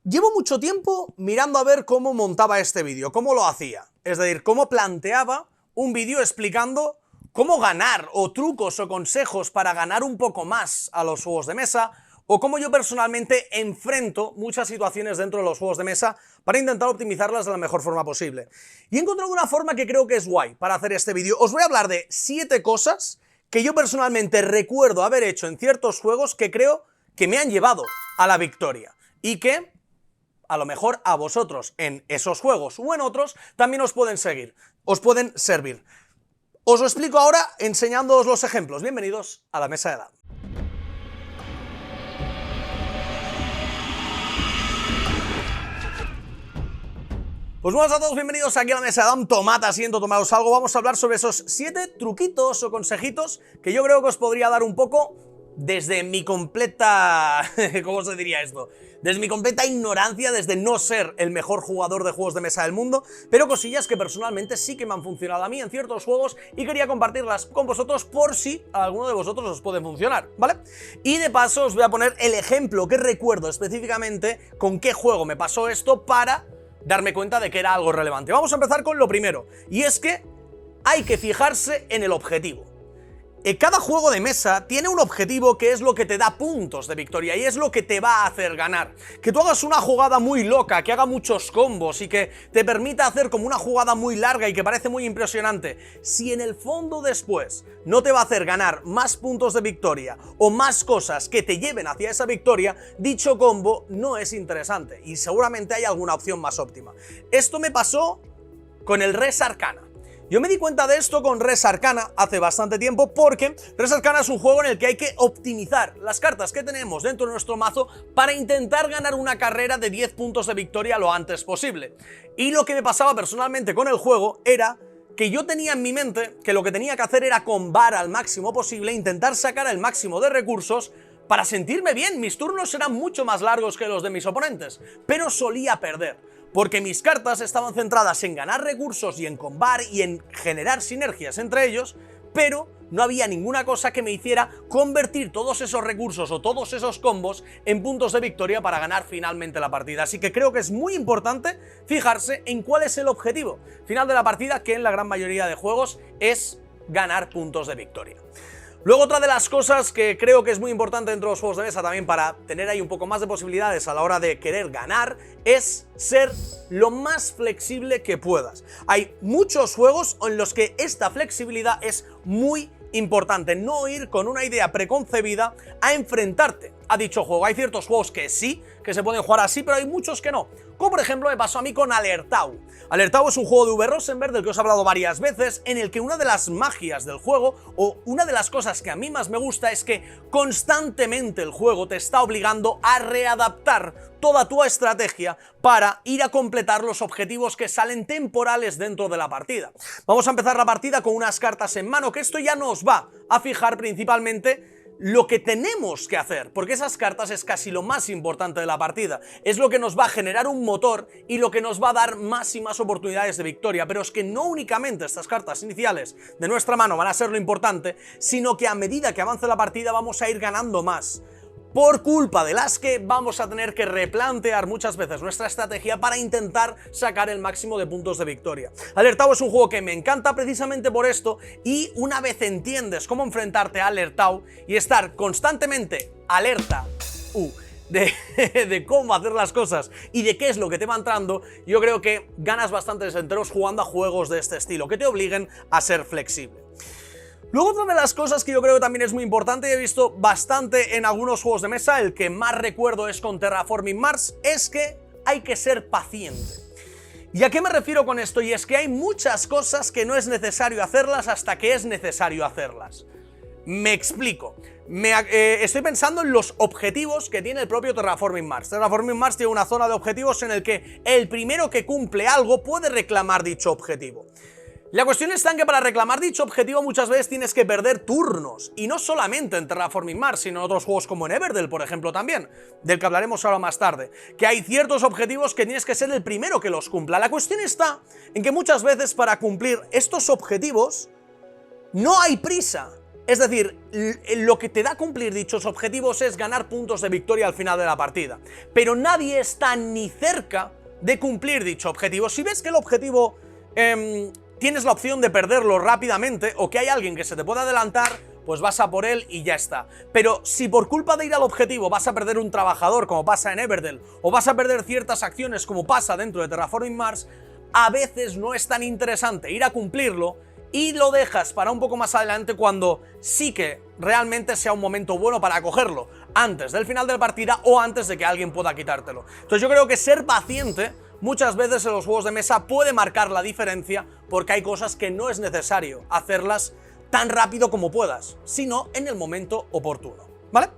Llevo mucho tiempo mirando a ver cómo montaba este vídeo, cómo lo hacía, es decir, cómo planteaba un vídeo explicando cómo ganar, o trucos o consejos para ganar un poco más a los juegos de mesa, o cómo yo personalmente enfrento muchas situaciones dentro de los juegos de mesa para intentar optimizarlas de la mejor forma posible. Y he encontrado una forma que creo que es guay para hacer este vídeo. Os voy a hablar de 7 cosas que yo personalmente recuerdo haber hecho en ciertos juegos que creo que me han llevado a la victoria y que a lo mejor a vosotros en esos juegos o en otros también os pueden servir. Os lo explico ahora enseñándoos los ejemplos. Bienvenidos a la mesa de Dan. Pues buenas a todos, bienvenidos aquí a la mesa de Dan. Tomad asiento, tomaos algo. Vamos a hablar sobre esos 7 truquitos o consejitos que yo creo que os podría dar un poco desde mi completa... ¿cómo se diría esto? Desde mi completa ignorancia, desde no ser el mejor jugador de juegos de mesa del mundo, pero cosillas que personalmente sí que me han funcionado a mí en ciertos juegos y quería compartirlas con vosotros por si a alguno de vosotros os puede funcionar, ¿vale? Y de paso os voy a poner el ejemplo que recuerdo específicamente con qué juego me pasó esto para darme cuenta de que era algo relevante. Vamos a empezar con lo primero, y es que hay que fijarse en el objetivo. Cada juego de mesa tiene un objetivo que es lo que te da puntos de victoria y es lo que te va a hacer ganar. Que tú hagas una jugada muy loca, que haga muchos combos y que te permita hacer como una jugada muy larga y que parece muy impresionante, si en el fondo después no te va a hacer ganar más puntos de victoria o más cosas que te lleven hacia esa victoria, dicho combo no es interesante y seguramente hay alguna opción más óptima. Esto me pasó con el Res Arcana. Yo me di cuenta de esto con Res Arcana hace bastante tiempo porque Res Arcana es un juego en el que hay que optimizar las cartas que tenemos dentro de nuestro mazo para intentar ganar una carrera de 10 puntos de victoria lo antes posible. Y lo que me pasaba personalmente con el juego era que yo tenía en mi mente que lo que tenía que hacer era combar al máximo posible, intentar sacar el máximo de recursos para sentirme bien. Mis turnos eran mucho más largos que los de mis oponentes, pero solía perder. Porque mis cartas estaban centradas en ganar recursos y en combar y en generar sinergias entre ellos, pero no había ninguna cosa que me hiciera convertir todos esos recursos o todos esos combos en puntos de victoria para ganar finalmente la partida. Así que creo que es muy importante fijarse en cuál es el objetivo final de la partida, que en la gran mayoría de juegos es ganar puntos de victoria. Luego, otra de las cosas que creo que es muy importante dentro de los juegos de mesa también para tener ahí un poco más de posibilidades a la hora de querer ganar es ser lo más flexible que puedas. Hay muchos juegos en los que esta flexibilidad es muy importante, no ir con una idea preconcebida a enfrentarte a dicho juego. Hay ciertos juegos que sí, que se pueden jugar así, pero hay muchos que no. Como por ejemplo me pasó a mí con Alertau. Alertau es un juego de V. Rosenberg del que os he hablado varias veces, en el que una de las magias del juego, o una de las cosas que a mí más me gusta, es que constantemente el juego te está obligando a readaptar toda tu estrategia para ir a completar los objetivos que salen temporales dentro de la partida. Vamos a empezar la partida con unas cartas en mano, que esto ya nos va a fijar principalmente lo que tenemos que hacer, porque esas cartas es casi lo más importante de la partida, es lo que nos va a generar un motor y lo que nos va a dar más y más oportunidades de victoria. Pero es que no únicamente estas cartas iniciales de nuestra mano van a ser lo importante, sino que a medida que avance la partida vamos a ir ganando más, por culpa de las que vamos a tener que replantear muchas veces nuestra estrategia para intentar sacar el máximo de puntos de victoria. Alertau es un juego que me encanta precisamente por esto, y una vez entiendes cómo enfrentarte a Alertau y estar constantemente alerta de cómo hacer las cosas y de qué es lo que te va entrando, yo creo que ganas bastantes enteros jugando a juegos de este estilo, que te obliguen a ser flexible. Luego, otra de las cosas que yo creo que también es muy importante y he visto bastante en algunos juegos de mesa, el que más recuerdo es con Terraforming Mars, es que hay que ser paciente. ¿Y a qué me refiero con esto? Y es que hay muchas cosas que no es necesario hacerlas hasta que es necesario hacerlas. Me explico. Estoy pensando en los objetivos que tiene el propio Terraforming Mars. Terraforming Mars tiene una zona de objetivos en el que el primero que cumple algo puede reclamar dicho objetivo. La cuestión está en que para reclamar dicho objetivo muchas veces tienes que perder turnos, y no solamente en Terraforming Mars, sino en otros juegos como en Everdell, por ejemplo, también, del que hablaremos ahora más tarde, que hay ciertos objetivos que tienes que ser el primero que los cumpla. La cuestión está en que muchas veces para cumplir estos objetivos no hay prisa. Es decir, lo que te da cumplir dichos objetivos es ganar puntos de victoria al final de la partida. Pero nadie está ni cerca de cumplir dicho objetivo. Si ves que el objetivo tienes la opción de perderlo rápidamente o que hay alguien que se te pueda adelantar, pues vas a por él y ya está. Pero si por culpa de ir al objetivo vas a perder un trabajador, como pasa en Everdell, o vas a perder ciertas acciones, como pasa dentro de Terraforming Mars, a veces no es tan interesante ir a cumplirlo y lo dejas para un poco más adelante cuando sí que realmente sea un momento bueno para cogerlo, antes del final de la partida o antes de que alguien pueda quitártelo. Entonces yo creo que ser paciente muchas veces en los juegos de mesa puede marcar la diferencia, porque hay cosas que no es necesario hacerlas tan rápido como puedas, sino en el momento oportuno, ¿vale?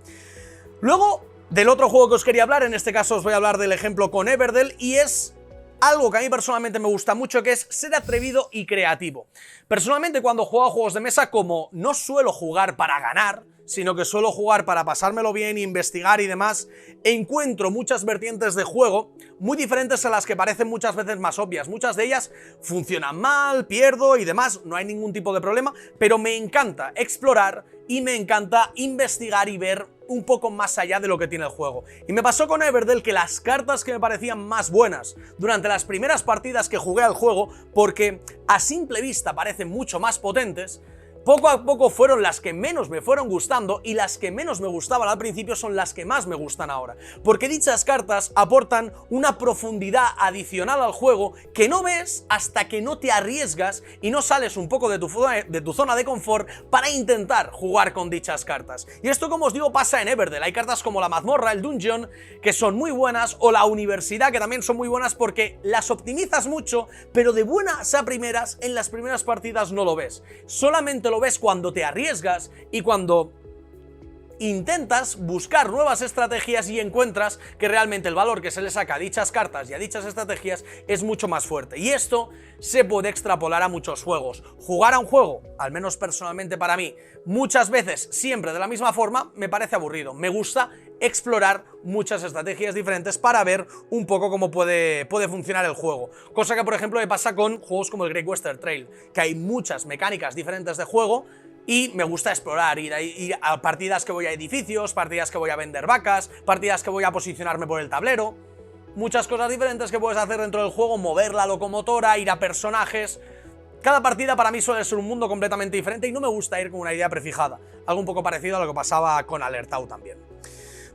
Luego, del otro juego que os quería hablar, en este caso os voy a hablar del ejemplo con Everdell, y es algo que a mí personalmente me gusta mucho, que es ser atrevido y creativo. Personalmente, cuando juego a juegos de mesa, como no suelo jugar para ganar, sino que suelo jugar para pasármelo bien, investigar y demás, encuentro muchas vertientes de juego muy diferentes a las que parecen muchas veces más obvias. Muchas de ellas funcionan mal, pierdo y demás, no hay ningún tipo de problema, pero me encanta explorar y me encanta investigar y ver un poco más allá de lo que tiene el juego. Y me pasó con Everdell que las cartas que me parecían más buenas durante las primeras partidas que jugué al juego, porque a simple vista parecen mucho más potentes, poco a poco fueron las que menos me fueron gustando, y las que menos me gustaban al principio son las que más me gustan ahora, porque dichas cartas aportan una profundidad adicional al juego que no ves hasta que no te arriesgas y no sales un poco de tu zona de confort para intentar jugar con dichas cartas. Y esto, como os digo, pasa en Everdell. Hay cartas como la mazmorra, el dungeon, que son muy buenas, o la universidad, que también son muy buenas porque las optimizas mucho, pero de buenas a primeras, en las primeras partidas no lo ves. Solamente lo ves cuando te arriesgas y cuando intentas buscar nuevas estrategias y encuentras que realmente el valor que se le saca a dichas cartas y a dichas estrategias es mucho más fuerte. Y esto se puede extrapolar a muchos juegos. Jugar a un juego, al menos personalmente para mí, muchas veces siempre de la misma forma, me parece aburrido. Me gusta explorar muchas estrategias diferentes para ver un poco cómo puede funcionar el juego. Cosa que, por ejemplo, me pasa con juegos como el Great Western Trail, que hay muchas mecánicas diferentes de juego y me gusta explorar, ir a partidas que voy a edificios, partidas que voy a vender vacas, partidas que voy a posicionarme por el tablero, muchas cosas diferentes que puedes hacer dentro del juego, mover la locomotora, ir a personajes. Cada partida para mí suele ser un mundo completamente diferente y no me gusta ir con una idea prefijada, algo un poco parecido a lo que pasaba con Alert Out también.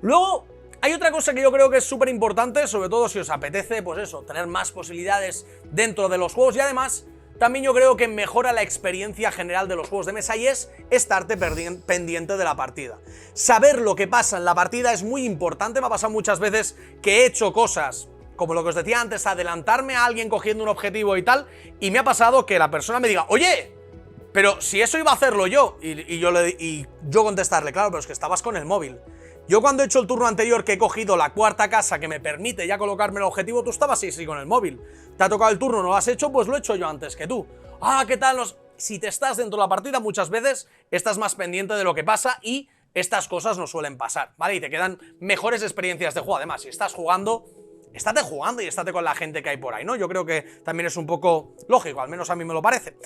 Luego, hay otra cosa que yo creo que es súper importante, sobre todo si os apetece, pues eso, tener más posibilidades dentro de los juegos, y además también yo creo que mejora la experiencia general de los juegos de mesa, y es estarte pendiente de la partida. Saber lo que pasa en la partida es muy importante. Me ha pasado muchas veces que he hecho cosas, como lo que os decía antes, adelantarme a alguien cogiendo un objetivo y tal, y me ha pasado que la persona me diga, oye, pero si eso iba a hacerlo yo, y yo contestarle, claro, pero es que estabas con el móvil. Yo cuando he hecho el turno anterior, que he cogido la cuarta casa que me permite ya colocarme el objetivo, tú estabas sí con el móvil. Te ha tocado el turno, no lo has hecho, pues lo he hecho yo antes que tú. Ah, ¿qué tal? Si te estás dentro de la partida, muchas veces estás más pendiente de lo que pasa y estas cosas no suelen pasar, ¿vale? Y te quedan mejores experiencias de juego. Además, si estás jugando, estate jugando y estate con la gente que hay por ahí, ¿no? Yo creo que también es un poco lógico, al menos a mí me lo parece.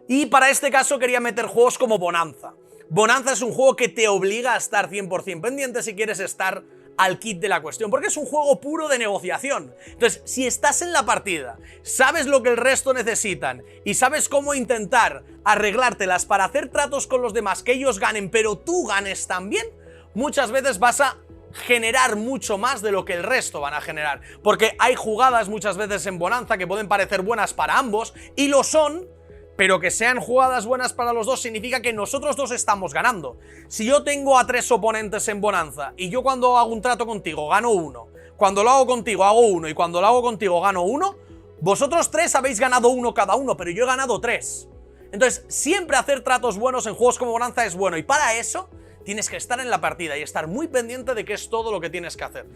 Y para este caso quería meter juegos como Bonanza. Bonanza es un juego que te obliga a estar 100% pendiente si quieres estar al kit de la cuestión, porque es un juego puro de negociación. Entonces, si estás en la partida, sabes lo que el resto necesitan y sabes cómo intentar arreglártelas para hacer tratos con los demás, que ellos ganen, pero tú ganes también, muchas veces vas a generar mucho más de lo que el resto van a generar, porque hay jugadas muchas veces en Bonanza que pueden parecer buenas para ambos, y lo son, pero que sean jugadas buenas para los dos significa que nosotros dos estamos ganando. Si yo tengo a 3 oponentes en Bonanza y yo cuando hago un trato contigo gano 1, cuando lo hago contigo hago 1 y cuando lo hago contigo gano 1, vosotros 3 habéis ganado 1 cada uno, pero yo he ganado 3. Entonces, siempre hacer tratos buenos en juegos como Bonanza es bueno, y para eso tienes que estar en la partida y estar muy pendiente de qué es todo lo que tienes que hacer.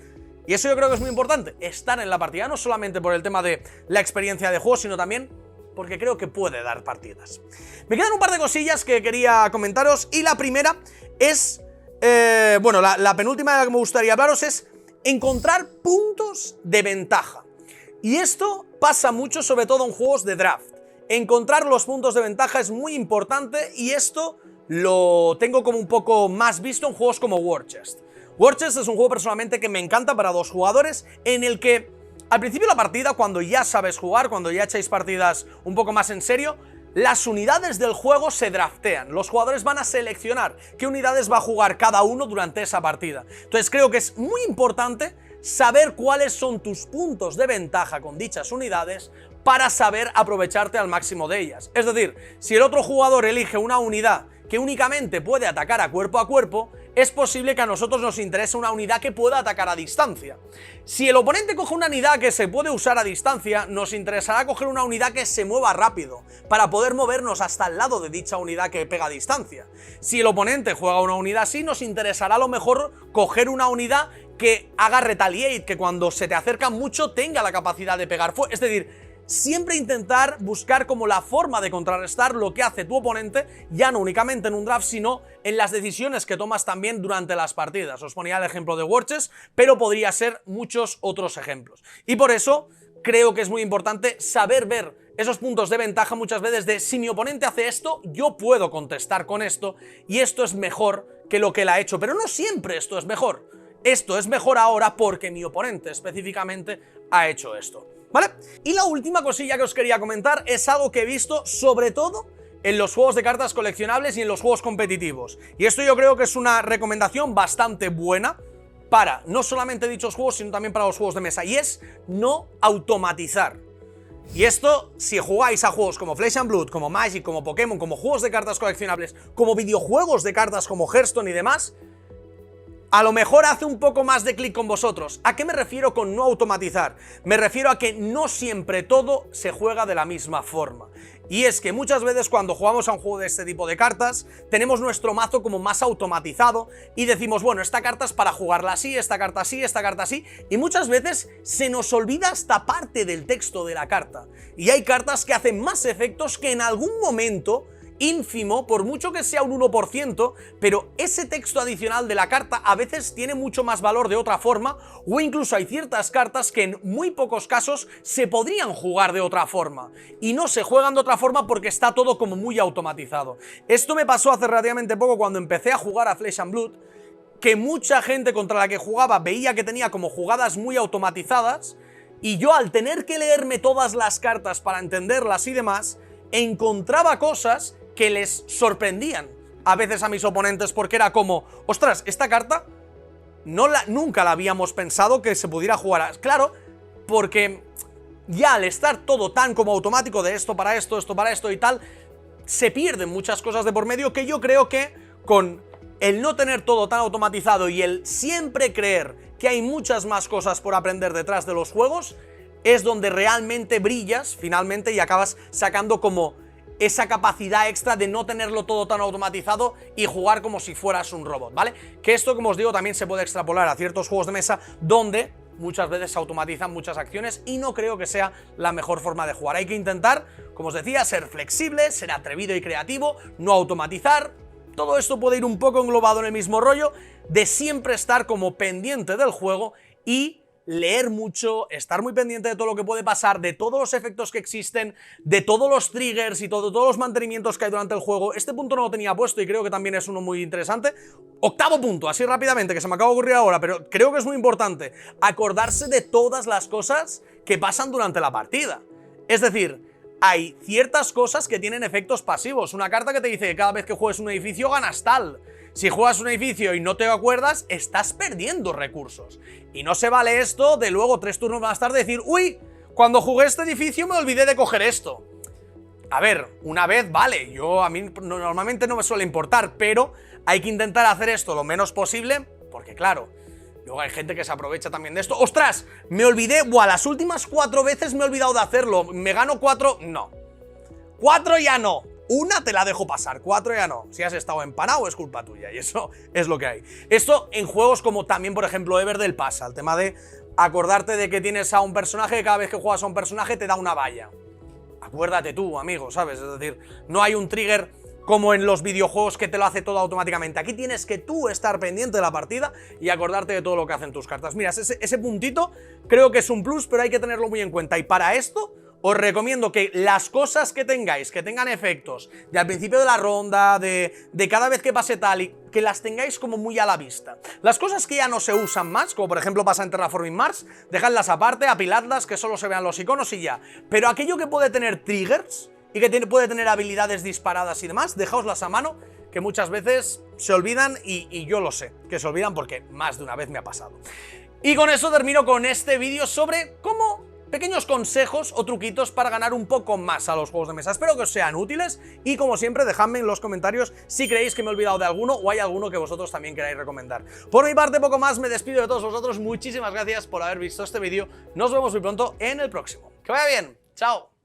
Y eso yo creo que es muy importante, estar en la partida, no solamente por el tema de la experiencia de juego, sino también porque creo que puede dar partidas. Me quedan un par de cosillas que quería comentaros, y la primera es, bueno, la penúltima de la que me gustaría hablaros es encontrar puntos de ventaja. Y esto pasa mucho, sobre todo en juegos de draft. Encontrar los puntos de ventaja es muy importante, y esto lo tengo como un poco más visto en juegos como War Chest. War Chest es un juego personalmente que me encanta para 2 jugadores, en el que al principio de la partida, cuando ya sabes jugar, cuando ya echáis partidas un poco más en serio, las unidades del juego se draftean. Los jugadores van a seleccionar qué unidades va a jugar cada uno durante esa partida. Entonces creo que es muy importante saber cuáles son tus puntos de ventaja con dichas unidades para saber aprovecharte al máximo de ellas. Es decir, si el otro jugador elige una unidad que únicamente puede atacar a cuerpo, es posible que a nosotros nos interese una unidad que pueda atacar a distancia. Si el oponente coge una unidad que se puede usar a distancia, nos interesará coger una unidad que se mueva rápido, para poder movernos hasta el lado de dicha unidad que pega a distancia. Si el oponente juega una unidad así, nos interesará a lo mejor coger una unidad que haga retaliate, que cuando se te acerca mucho tenga la capacidad de pegar fuego. Es decir, siempre intentar buscar como la forma de contrarrestar lo que hace tu oponente, ya no únicamente en un draft, sino en las decisiones que tomas también durante las partidas. Os ponía el ejemplo de War Chest, pero podría ser muchos otros ejemplos. Y por eso creo que es muy importante saber ver esos puntos de ventaja muchas veces de si mi oponente hace esto, yo puedo contestar con esto, y esto es mejor que lo que él ha hecho, pero no siempre esto es mejor. Esto es mejor ahora porque mi oponente específicamente ha hecho esto, ¿vale? Y la última cosilla que os quería comentar es algo que he visto sobre todo en los juegos de cartas coleccionables y en los juegos competitivos. Y esto yo creo que es una recomendación bastante buena para no solamente dichos juegos, sino también para los juegos de mesa, y es no automatizar. Y esto, si jugáis a juegos como Flesh and Blood, como Magic, como Pokémon, como juegos de cartas coleccionables, como videojuegos de cartas como Hearthstone y demás, a lo mejor hace un poco más de clic con vosotros. ¿A qué me refiero con no automatizar? Me refiero a que no siempre todo se juega de la misma forma. Y es que muchas veces cuando jugamos a un juego de este tipo de cartas, tenemos nuestro mazo como más automatizado y decimos, bueno, esta carta es para jugarla así, esta carta así, esta carta así, y muchas veces se nos olvida esta parte del texto de la carta. Y hay cartas que hacen más efectos que en algún momento ínfimo, por mucho que sea un 1%, pero ese texto adicional de la carta a veces tiene mucho más valor de otra forma, o incluso hay ciertas cartas que en muy pocos casos se podrían jugar de otra forma, y no se juegan de otra forma porque está todo como muy automatizado. Esto me pasó hace relativamente poco cuando empecé a jugar a Flesh and Blood, que mucha gente contra la que jugaba veía que tenía como jugadas muy automatizadas, y yo al tener que leerme todas las cartas para entenderlas y demás, encontraba cosas que les sorprendían a veces a mis oponentes, porque era como, ostras, esta carta nunca la habíamos pensado que se pudiera jugar. Claro, porque ya al estar todo tan como automático de esto para esto, esto para esto y tal, se pierden muchas cosas de por medio, que yo creo que con el no tener todo tan automatizado y el siempre creer que hay muchas más cosas por aprender detrás de los juegos, es donde realmente brillas finalmente y acabas sacando como esa capacidad extra de no tenerlo todo tan automatizado y jugar como si fueras un robot, ¿vale? Que esto, como os digo, también se puede extrapolar a ciertos juegos de mesa donde muchas veces se automatizan muchas acciones y no creo que sea la mejor forma de jugar. Hay que intentar, como os decía, ser flexible, ser atrevido y creativo, no automatizar. Todo esto puede ir un poco englobado en el mismo rollo de siempre estar como pendiente del juego y leer mucho, estar muy pendiente de todo lo que puede pasar, de todos los efectos que existen, de todos los triggers y todos los mantenimientos que hay durante el juego. Este punto no lo tenía puesto y creo que también es uno muy interesante. Octavo punto, así rápidamente, que se me acaba de ocurrir ahora, pero creo que es muy importante acordarse de todas las cosas que pasan durante la partida. Es decir, hay ciertas cosas que tienen efectos pasivos. Una carta que te dice que cada vez que juegues un edificio ganas tal. Si juegas un edificio y no te acuerdas, estás perdiendo recursos. Y no se vale esto de luego 3 turnos más tarde decir, uy, cuando jugué este edificio me olvidé de coger esto. A ver, una vez vale, a mí normalmente no me suele importar, pero hay que intentar hacer esto lo menos posible, porque claro, luego hay gente que se aprovecha también de esto. ¡Ostras! Me olvidé, las últimas 4 veces me he olvidado de hacerlo, ¿me gano 4? No. 4 ya no. Una te la dejo pasar, 4 ya no. Si has estado empanado es culpa tuya y eso es lo que hay. Esto en juegos como también, por ejemplo, Everdell pasa, el tema de acordarte de que tienes a un personaje que cada vez que juegas a un personaje te da una valla. Acuérdate tú, amigo, ¿sabes? Es decir, no hay un trigger como en los videojuegos que te lo hace todo automáticamente. Aquí tienes que tú estar pendiente de la partida y acordarte de todo lo que hacen tus cartas. Mira, ese puntito creo que es un plus, pero hay que tenerlo muy en cuenta. Y para esto os recomiendo que las cosas que tengáis, que tengan efectos de al principio de la ronda, de cada vez que pase tal, y que las tengáis como muy a la vista. Las cosas que ya no se usan más, como por ejemplo pasa en Terraforming Mars, dejadlas aparte, apiladlas, que solo se vean los iconos y ya. Pero aquello que puede tener triggers y que puede tener habilidades disparadas y demás, dejaoslas a mano, que muchas veces se olvidan y yo lo sé, que se olvidan porque más de una vez me ha pasado. Y con eso termino con este vídeo sobre cómo pequeños consejos o truquitos para ganar un poco más a los juegos de mesa. Espero que os sean útiles y, como siempre, dejadme en los comentarios si creéis que me he olvidado de alguno o hay alguno que vosotros también queráis recomendar. Por mi parte, poco más, me despido de todos vosotros. Muchísimas gracias por haber visto este vídeo. Nos vemos muy pronto en el próximo. ¡Que vaya bien! ¡Chao!